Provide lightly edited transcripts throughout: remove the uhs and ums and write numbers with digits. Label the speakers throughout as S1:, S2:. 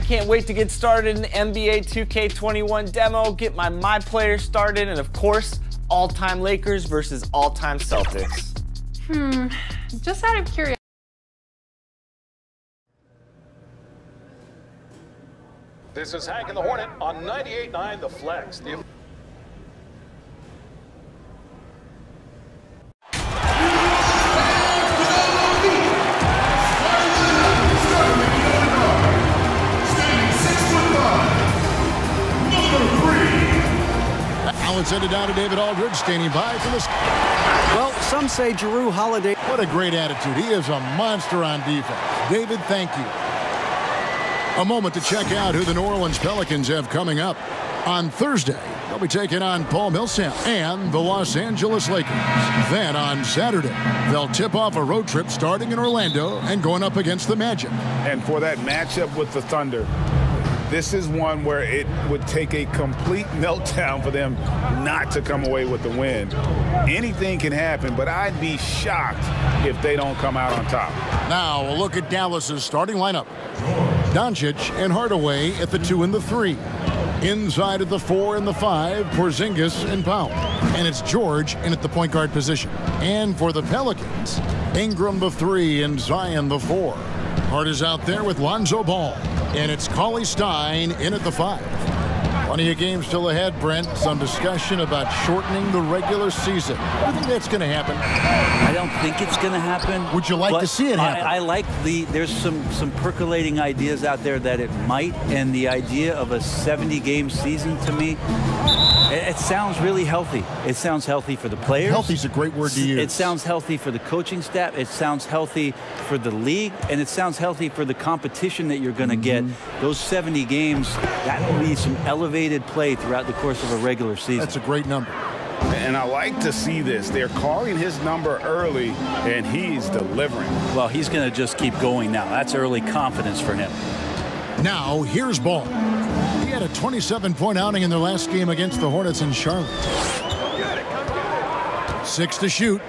S1: Can't wait to get started in the NBA 2K21 demo, get my player started, and of course, all-time Lakers versus all-time Celtics.
S2: Just out of curiosity.
S3: This is Hank and the Hornet on 98.9 The Flex.
S4: Allen sent it down to David Aldridge, standing by for this.
S5: Well, some say Jrue Holiday.
S4: What a great attitude. He is a monster on defense. David, thank you. A moment to check out who the New Orleans Pelicans have coming up. On Thursday, they'll be taking on Paul Millsap and the Los Angeles Lakers. Then on Saturday, they'll tip off a road trip starting in Orlando and going up against the Magic.
S6: And for that matchup with the Thunder, this is one where it would take a complete meltdown for them not to come away with the win. Anything can happen, but I'd be shocked if they don't come out on top.
S4: Now a look at Dallas's starting lineup. Doncic and Hardaway at the 2 and the 3. Inside at the 4 and the 5, Porzingis and Powell. And it's George in at the point guard position. And for the Pelicans, Ingram the 3 and Zion the 4. Hart is out there with Lonzo Ball. And it's Cauley Stein in at the 5. Plenty of games still ahead, Brent. Some discussion about shortening the regular season. I think that's going to happen.
S7: I don't think it's going to happen.
S4: Would you like to see it happen?
S7: I like there's some percolating ideas out there that it might, and the idea of a 70-game season to me, it sounds really healthy. It sounds healthy for the players.
S4: Healthy's a great word to use.
S7: It sounds healthy for the coaching staff. It sounds healthy for the league, and it sounds healthy for the competition that you're going to get. Those 70 games, that will be some elevated play throughout the course of a regular season.
S4: That's a great number.
S6: And I like to see this. They're calling his number early, and he's delivering.
S7: Well, he's going to just keep going now. That's early confidence for him.
S4: Now, here's Ball. He had a 27-point outing in their last game against the Hornets in Charlotte. 6 to shoot.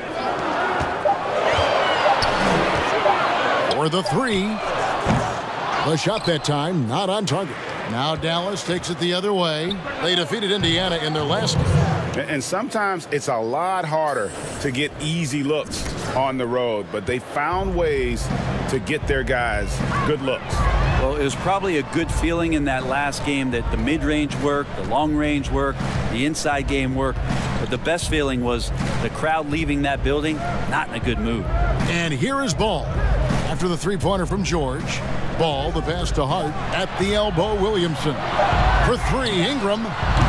S4: For the 3. The shot that time, not on target. Now Dallas takes it the other way. They defeated Indiana in their last game.
S6: And sometimes it's a lot harder to get easy looks on the road, but they found ways to get their guys good looks.
S7: Well, it was probably a good feeling in that last game that the mid-range worked, the long-range worked, the inside game worked. But the best feeling was the crowd leaving that building not in a good mood.
S4: And here is Ball. After the three-pointer from George. Ball, the pass to Hart. At the elbow, Williamson. For 3, Ingram.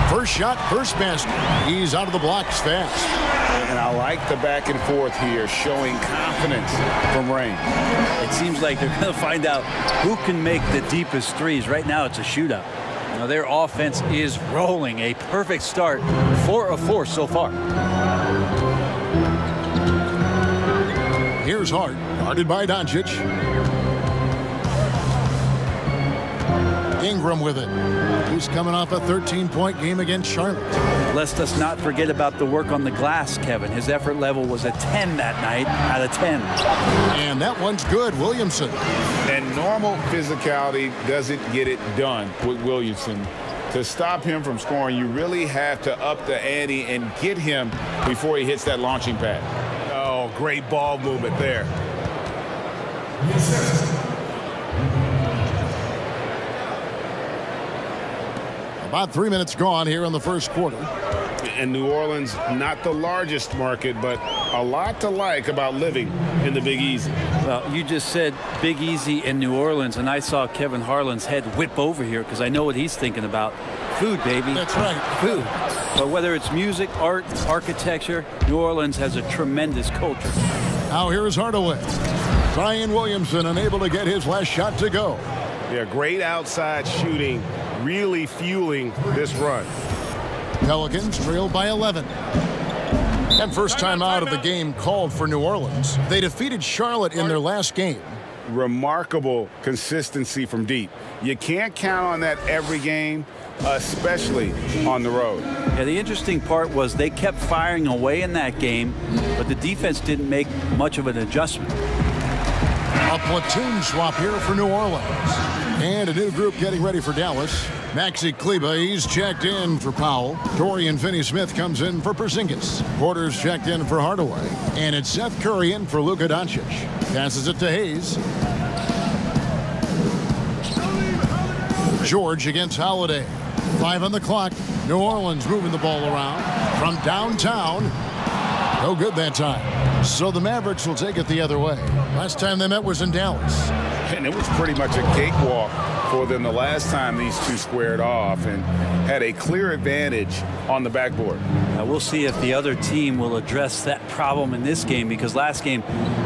S4: First shot, first basket. He's out of the blocks fast.
S6: And I like the back and forth here, showing confidence from Rain.
S7: It seems like they're going to find out who can make the deepest threes. Right now, it's a shootout. Now, their offense is rolling. A perfect start. 4 of 4 so far.
S4: Here's Hart, guarded by Doncic. Ingram with it. He's coming off a 13-point game against Charlotte.
S7: Let us not forget about the work on the glass, Kevin. His effort level was a 10 that night out of 10.
S4: And that one's good, Williamson.
S6: And normal physicality doesn't get it done with Williamson. To stop him from scoring, you really have to up the ante and get him before he hits that launching pad. Oh, great ball movement there.
S4: About 3 minutes gone here in the first quarter.
S6: And New Orleans, not the largest market, but a lot to like about living in the Big Easy.
S7: Well, you just said Big Easy in New Orleans, and I saw Kevin Harlan's head whip over here because I know what he's thinking about. Food, baby.
S4: That's right.
S7: Food. But whether it's music, art, architecture, New Orleans has a tremendous culture.
S4: Now here's Hardaway. Zion Williamson unable to get his last shot to go.
S6: Yeah, great outside shooting, really fueling this run.
S4: Pelicans trailed by 11. And first time out of the game called for New Orleans. They defeated Charlotte in their last game.
S6: Remarkable consistency from deep. You can't count on that every game, especially on the road.
S7: Yeah, the interesting part was they kept firing away in that game, but the defense didn't make much of an adjustment.
S4: A platoon swap here for New Orleans. And a new group getting ready for Dallas. Maxi Kleba, he's checked in for Powell. Dorian Finney-Smith comes in for Porzingis. Porter's checked in for Hardaway. And it's Seth Curry in for Luka Doncic. Passes it to Hayes. George against Holiday. 5 on the clock. New Orleans moving the ball around. From downtown. No good that time. So the Mavericks will take it the other way. Last time they met was in Dallas.
S6: And it was pretty much a cakewalk for them the last time these two squared off and had a clear advantage on the backboard.
S7: Now we'll see if the other team will address that problem in this game, because last game,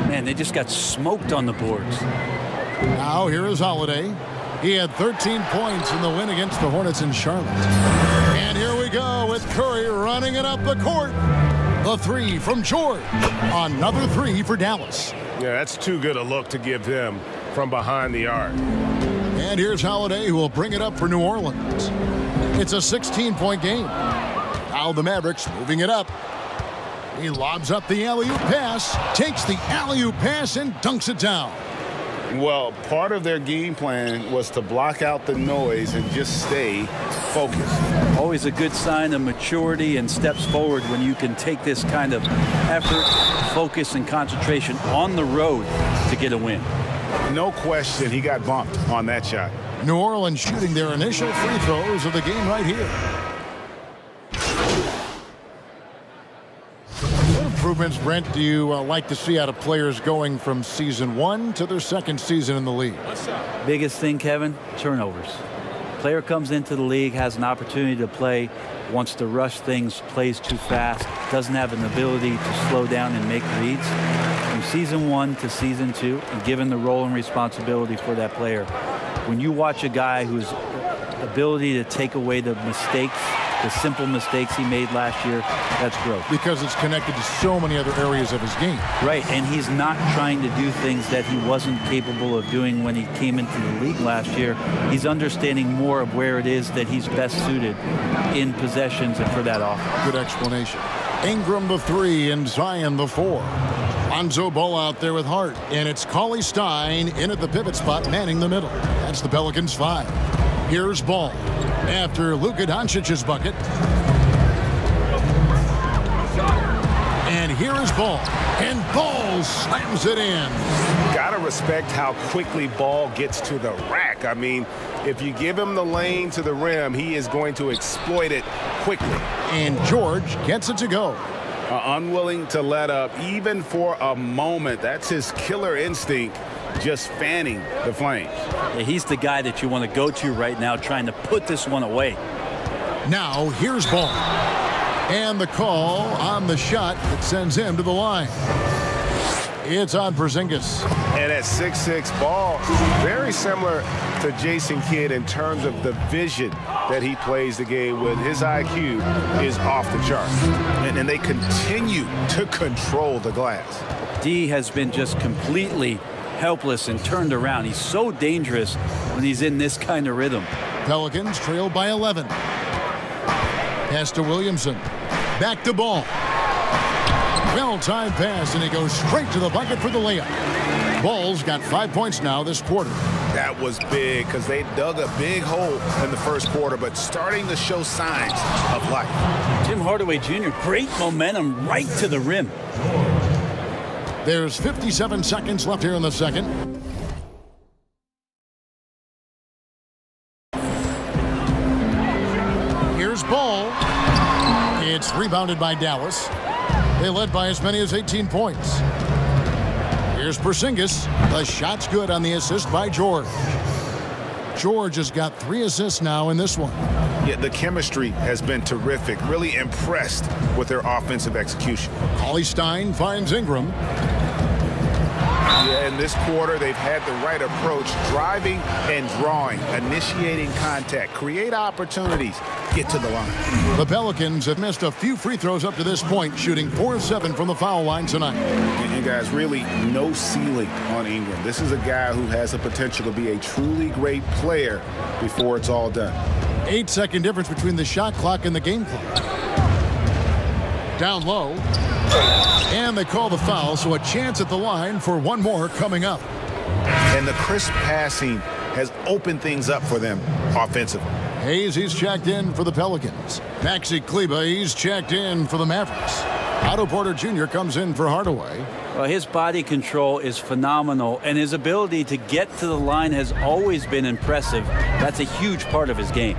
S7: man, they just got smoked on the boards.
S4: Now here is Holiday. He had 13 points in the win against the Hornets in Charlotte. And here we go with Curry running it up the court. The three from George. Another three for Dallas.
S8: Yeah, that's too good a look to give them from behind the arc.
S4: And here's Holiday, who will bring it up for New Orleans. It's a 16-point game. Now the Mavericks moving it up. He lobs up the alley-oop pass, takes the alley-oop pass, and dunks it down.
S6: Well, part of their game plan was to block out the noise and just stay focused.
S7: Always a good sign of maturity and steps forward when you can take this kind of effort, focus, and concentration on the road to get a win.
S6: No question he got bumped on that shot.
S4: New Orleans shooting their initial free throws of the game right here. What improvements, Brent, do you like to see out of players going from season 1 to their second season in the league?
S7: Biggest thing, Kevin, turnovers. Player comes into the league, has an opportunity to play, wants to rush things, plays too fast, doesn't have an ability to slow down and make reads. From season 1 to season 2, and given the role and responsibility for that player, when you watch a guy whose ability to take away the mistakes, the simple mistakes he made last year, that's growth.
S4: Because it's connected to so many other areas of his game.
S7: Right, and he's not trying to do things that he wasn't capable of doing when he came into the league last year. He's understanding more of where it is that he's best suited in possessions and for that offense.
S4: Good explanation. Ingram the 3 and Zion the 4. Lonzo Ball out there with Hart, and it's Cauley Stein in at the pivot spot, manning the middle. That's the Pelicans 5. Here's Ball after Luka Doncic's bucket. And here is Ball, and Ball slams it in.
S8: Gotta respect how quickly Ball gets to the rack. I mean, if you give him the lane to the rim, he is going to exploit it quickly.
S4: And George gets it to go.
S6: Unwilling to let up even for a moment. That's his killer instinct, just fanning the flames.
S7: Yeah, he's the guy that you want to go to right now, trying to put this one away.
S4: Now here's Ball. And the call on the shot that sends him to the line. It's on Porzingis.
S8: And at 6'6", Ball, very similar to Jason Kidd in terms of the vision that he plays the game with. His IQ is off the chart. And they continue to control the glass.
S7: D has been just completely helpless and turned around. He's so dangerous when he's in this kind of rhythm.
S4: Pelicans trail by 11. Pass to Williamson. Back to Ball. Well-timed pass, and he goes straight to the bucket for the layup. Ball's got 5 points now this quarter.
S6: That was big because they dug a big hole in the first quarter, but starting to show signs of life.
S7: Tim Hardaway Jr., great momentum right to the rim.
S4: There's 57 seconds left here in the second. Here's Ball. It's rebounded by Dallas. They led by as many as 18 points. Here's Porzingis. The shot's good on the assist by George. George has got 3 assists now in this one.
S6: Yeah, the chemistry has been terrific. Really impressed with their offensive execution.
S4: Cauley Stein finds Ingram.
S6: Yeah, in this quarter, they've had the right approach, driving and drawing, initiating contact, create opportunities, get to the line.
S4: The Pelicans have missed a few free throws up to this point, shooting 4 of 7 from the foul line tonight.
S6: And guys, really no ceiling on Ingram. This is a guy who has the potential to be a truly great player before it's all done.
S4: 8-second difference between the shot clock and the game clock. Down low. And they call the foul, so a chance at the line for one more coming up.
S6: And the crisp passing has opened things up for them offensively.
S4: Hayes, he's checked in for the Pelicans. Maxi Kleba, he's checked in for the Mavericks. Otto Porter Jr. comes in for Hardaway.
S7: Well, his body control is phenomenal, and his ability to get to the line has always been impressive. That's a huge part of his game.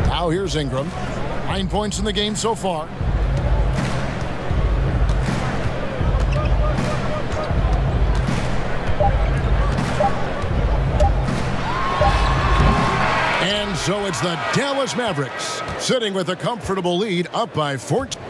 S4: Now here's Ingram. 9 points in the game so far. And so it's the Dallas Mavericks sitting with a comfortable lead, up by 14.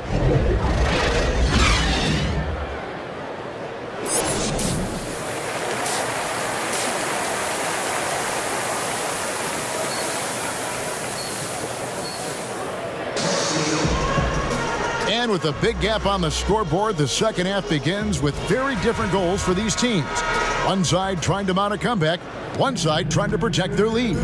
S4: And with a big gap on the scoreboard, the second half begins with very different goals for these teams. One side trying to mount a comeback, one side trying to protect their lead.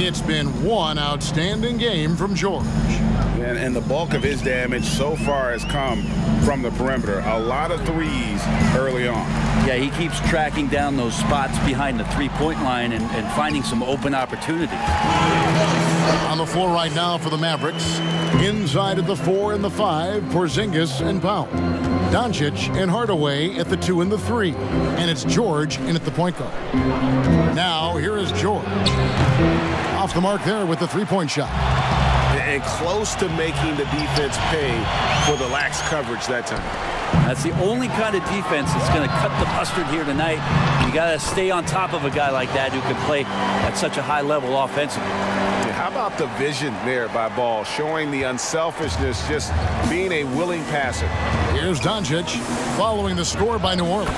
S4: It's been one outstanding game from George.
S6: And the bulk of his damage so far has come from the perimeter. A lot of threes early on.
S7: Yeah, he keeps tracking down those spots behind the three-point line and finding some open opportunities.
S4: On the floor right now for the Mavericks, inside at the 4 and the 5, Porzingis and Powell. Doncic and Hardaway at the 2 and the 3. And it's George in at the point guard. Now, here is George. Off the mark there with the three-point shot.
S8: And close to making the defense pay for the lax coverage that time.
S7: That's the only kind of defense that's going to cut the mustard here tonight. You got to stay on top of a guy like that who can play at such a high level offensively.
S8: How about the vision there by Ball, showing the unselfishness, just being a willing passer.
S4: Here's Doncic following the score by New Orleans.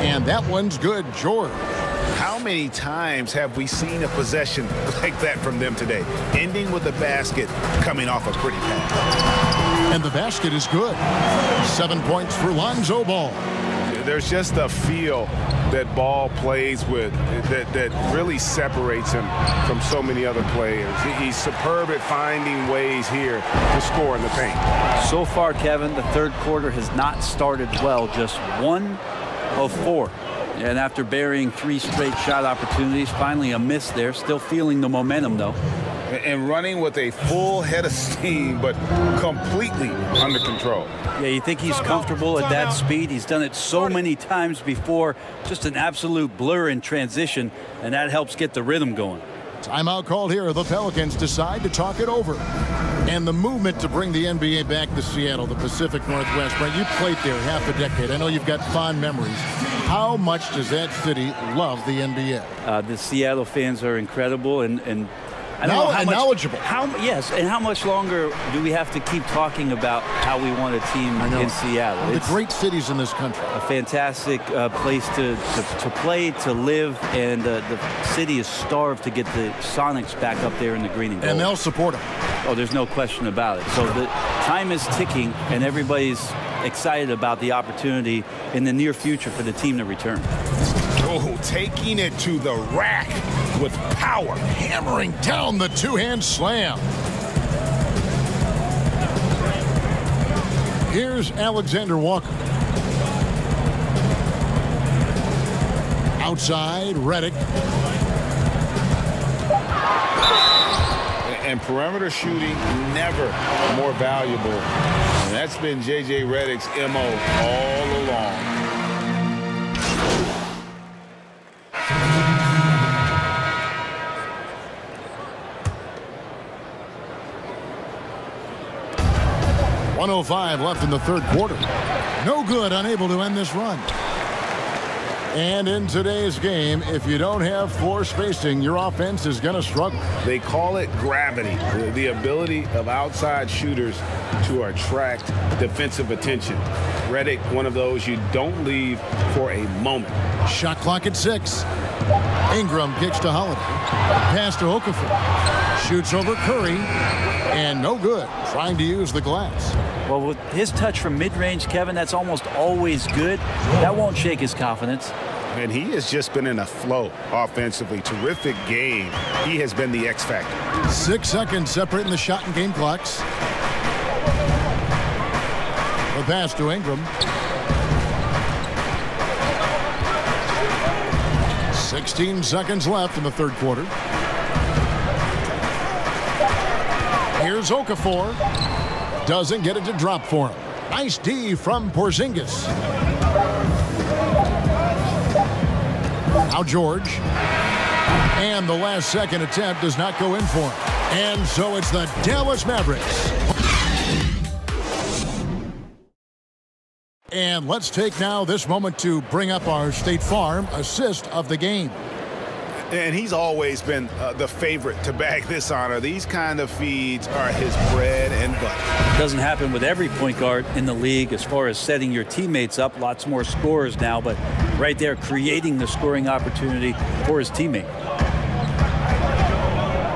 S4: And that one's good, George.
S6: How many times have we seen a possession like that from them today, ending with a basket coming off a pretty pass?
S4: And the basket is good. 7 points for Lonzo Ball.
S6: There's just a feel that Ball plays with that really separates him from so many other players. He's superb at finding ways here to score in the paint.
S7: So far, Kevin, the third quarter has not started well. Just 1 of 4. And after burying 3 straight shot opportunities, finally a miss there. Still feeling the momentum, though.
S6: And running with a full head of steam, but completely under control.
S7: Yeah, you think he's comfortable at that speed. He's done it so many times before. Just an absolute blur in transition, and that helps get the rhythm going.
S4: Timeout called here. The Pelicans decide to talk it over. And the movement to bring the NBA back to Seattle, the Pacific Northwest. Brent, you played there half a decade. I know you've got fond memories. How much does that city love the NBA?
S7: The Seattle fans are incredible, and I don't know how much,
S4: knowledgeable.
S7: Yes, and how much longer do we have to keep talking about how we want a team in Seattle?
S4: It's great cities in this country.
S7: A fantastic place to play, to live, and the city is starved to get the Sonics back up there in the green and gold.
S4: And they'll support them.
S7: Oh, there's no question about it. So the time is ticking, and everybody's excited about the opportunity in the near future for the team to return.
S6: Oh, taking it to the rack with power.
S4: Hammering down the two-hand slam. Here's Alexander Walker. Outside, Redick.
S6: And perimeter shooting never more valuable. And that's been J.J. Redick's MO all along.
S4: .105 left in the third quarter. No good, unable to end this run. And in today's game, if you don't have floor spacing, your offense is going to struggle.
S6: They call it gravity, the ability of outside shooters to attract defensive attention. Redick, one of those you don't leave for a moment.
S4: Shot clock at 6. Ingram kicks to Holiday. Pass to Okafor. Shoots over Curry. And no good. Trying to use the glass.
S7: Well, with his touch from mid-range, Kevin, that's almost always good. That won't shake his confidence.
S6: And he has just been in a flow offensively. Terrific game. He has been the X factor.
S4: 6 seconds separating the shot and game clocks. The pass to Ingram. 16 seconds left in the third quarter. Here's Okafor. Doesn't get it to drop for him. Nice D from Porzingis. Now George. And the last second attempt does not go in for him. And so it's the Dallas Mavericks. And let's take now this moment to bring up our State Farm assist of the game.
S6: And he's always been the favorite to bag this honor. These kind of feeds are his bread and butter.
S7: Doesn't happen with every point guard in the league as far as setting your teammates up. Lots more scorers now, but right there creating the scoring opportunity for his teammate.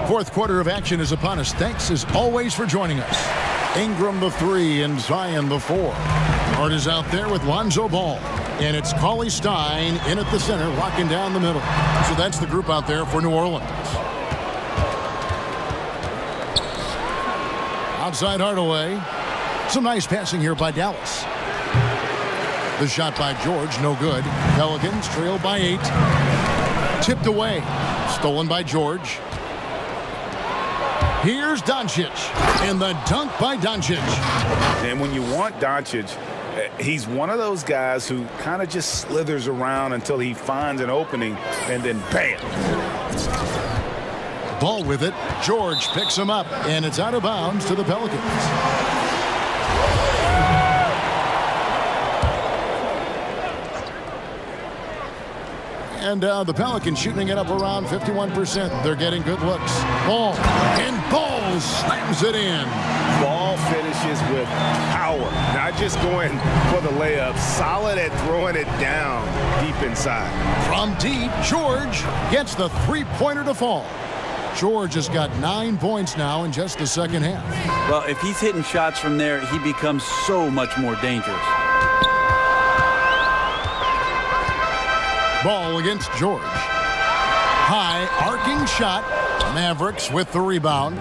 S4: Fourth quarter of action is upon us. Thanks as always for joining us. Ingram the 3 and Zion the 4. Hart is out there with Lonzo Ball. And it's Cauley Stein in at the center, locking down the middle. So that's the group out there for New Orleans. Outside Hardaway. Some nice passing here by Dallas. The shot by George, no good. Pelicans trail by 8. Tipped away. Stolen by George. Here's Doncic. And the dunk by Doncic.
S6: And when you want Doncic, he's one of those guys who kind of just slithers around until he finds an opening, and then bam.
S4: Ball with it. George picks him up, and it's out of bounds to the Pelicans. And the Pelicans shooting it up around 51%. They're getting good looks. Ball. And Ball slams it in.
S6: Ball finishes with power. Not just going for the layup. Solid at throwing it down deep inside.
S4: From deep, George gets the three-pointer to fall. George has got 9 points now in just the second half.
S7: Well, if he's hitting shots from there, he becomes so much more dangerous.
S4: Ball against George. High arcing shot. Mavericks with the rebound.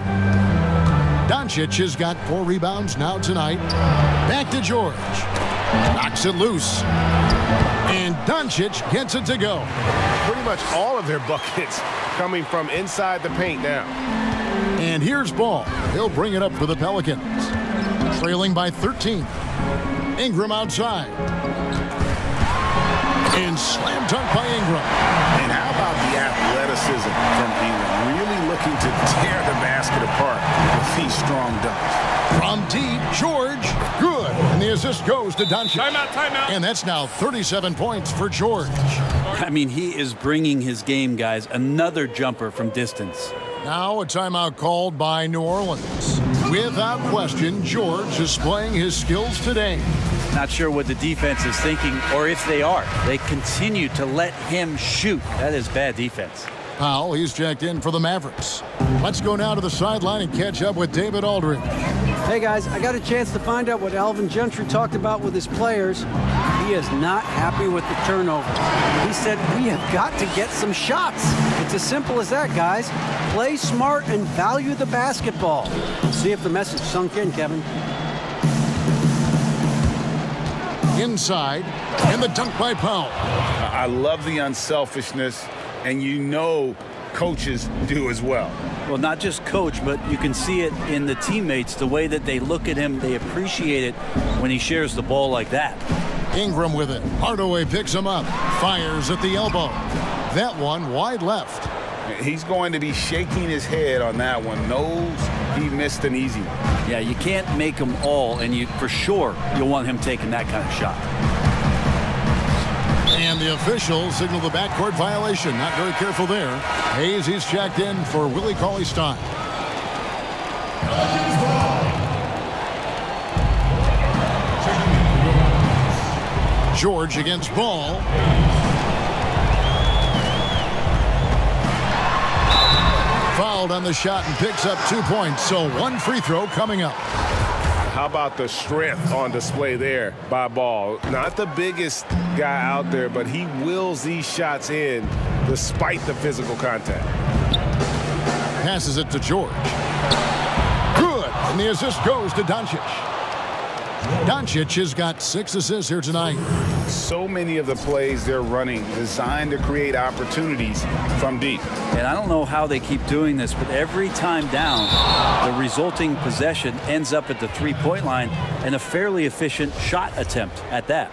S4: Doncic has got 4 rebounds now tonight. Back to George. Knocks it loose. And Doncic gets it to go.
S8: Pretty much all of their buckets coming from inside the paint now.
S4: And here's Ball. He'll bring it up for the Pelicans. Trailing by 13. Ingram outside. And slam dunk by Ingram.
S6: And how about the athleticism from Ingram? Really looking to tear the basket apart with these strong dunks.
S4: From deep, George. Good. And the assist goes to Doncic.
S3: Timeout, timeout.
S4: And that's now 37 points for George.
S7: I mean, he is bringing his game, guys. Another jumper from distance.
S4: Now a timeout called by New Orleans. Without question, George is displaying his skills today.
S7: Not sure what the defense is thinking, or if they are. They continue to let him shoot. That is bad defense.
S4: Powell, he's checked in for the Mavericks. Let's go now to the sideline and catch up with David Aldridge.
S5: Hey, guys, I got a chance to find out what Alvin Gentry talked about with his players. He is not happy with the turnovers. He said, we have got to get some shots. It's as simple as that, guys. Play smart and value the basketball. See if the message sunk in, Kevin.
S4: Inside, and the dunk by Powell.
S6: I love the unselfishness, and you know coaches do as well.
S7: Well, not just coach, but you can see it in the teammates, the way that they look at him. They appreciate it when he shares the ball like that.
S4: Ingram with it. Hardaway picks him up. Fires at the elbow. That one wide left.
S6: He's going to be shaking his head on that one. Knows he missed an easy one.
S7: Yeah, you can't make them all, and for sure you'll want him taking that kind of shot.
S4: And the official signaled the backcourt violation. Not very careful there. Hayes, he's checked in for Willie Cauley-Stein. George against Ball. Fouled on the shot and picks up 2 points. So 1 free throw coming up.
S8: How about the strength on display there by Ball? Not the biggest guy out there, but he wills these shots in despite the physical contact.
S4: Passes it to George. Good. And the assist goes to Doncic. Doncic has got 6 assists here tonight.
S6: So many of the plays they're running designed to create opportunities from deep.
S7: And I don't know how they keep doing this, but every time down, the resulting possession ends up at the three-point line and a fairly efficient shot attempt at that.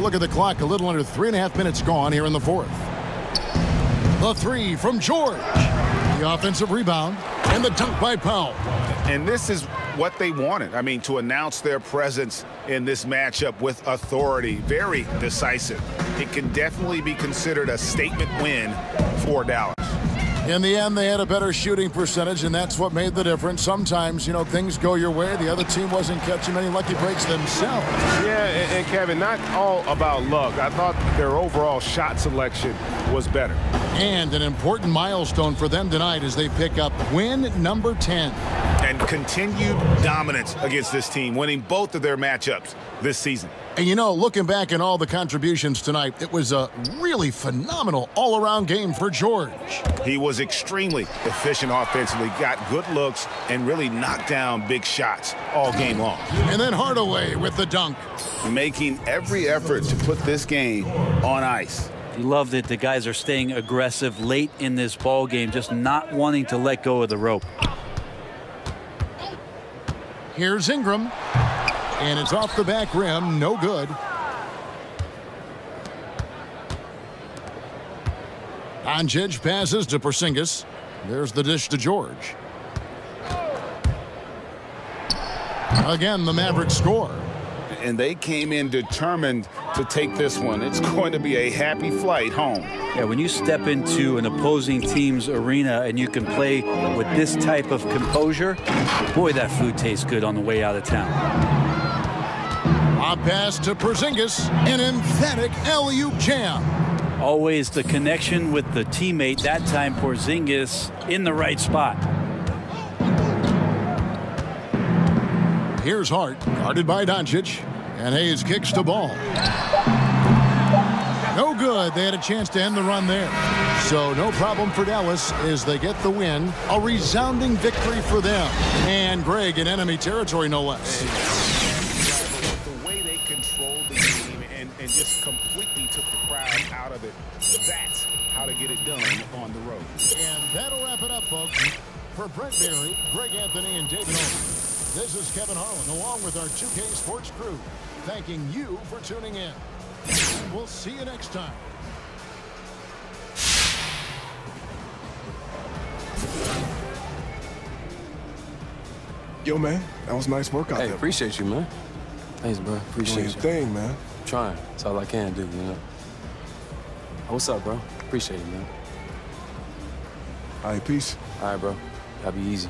S4: Look at the clock. A little under 3.5 minutes gone here in the fourth. The three from George. The offensive rebound and the dunk by Powell.
S6: And this is what they wanted. I mean, to announce their presence in this matchup with authority. Very decisive. It can definitely be considered a statement win for Dallas.
S4: In the end, they had a better shooting percentage, and that's what made the difference. Sometimes, you know, things go your way. The other team wasn't catching many lucky breaks themselves.
S8: Yeah, and Kevin, not all about luck. I thought their overall shot selection was better.
S4: And an important milestone for them tonight as they pick up win number 10.
S6: And continued dominance against this team, winning both of their matchups this season.
S4: And, you know, looking back at all the contributions tonight, it was a really phenomenal all-around game for George.
S6: He was extremely efficient offensively, got good looks, and really knocked down big shots all game long.
S4: And then Hardaway with the dunk.
S6: Making every effort to put this game on ice.
S7: You love that the guys are staying aggressive late in this ball game, just not wanting to let go of the rope.
S4: Here's Ingram. And it's off the back rim. No good. Doncic passes to Porzingis. There's the dish to George. Again, the Mavericks score.
S6: And they came in determined to take this one. It's going to be a happy flight home.
S7: Yeah, when you step into an opposing team's arena and you can play with this type of composure, boy, that food tastes good on the way out of town.
S4: A pass to Porzingis, an emphatic alley-oop jam.
S7: Always the connection with the teammate. That time Porzingis in the right spot.
S4: Here's Hart, guarded by Doncic, and Hayes kicks the ball. No good. They had a chance to end the run there. So no problem for Dallas as they get the win. A resounding victory for them. And Greg in enemy territory, no less.
S6: The way they controlled the game and just completely took the crowd out of it. That's how to get it done on the road.
S4: And that'll wrap it up, folks. For Brent Barry, Greg Anthony, and David Owen, this is Kevin Harlan along with our 2K Sports crew, thanking you for tuning in. We'll see you next time.
S9: Yo, man, that was nice work out there.
S10: Hey, appreciate you, man. Thanks, bro. Appreciate you.
S9: Thing, man.
S10: I'm trying. That's all I can do, you know. What's up, bro? Appreciate it, man.
S9: All right, peace.
S10: All right, bro. Y'all be easy.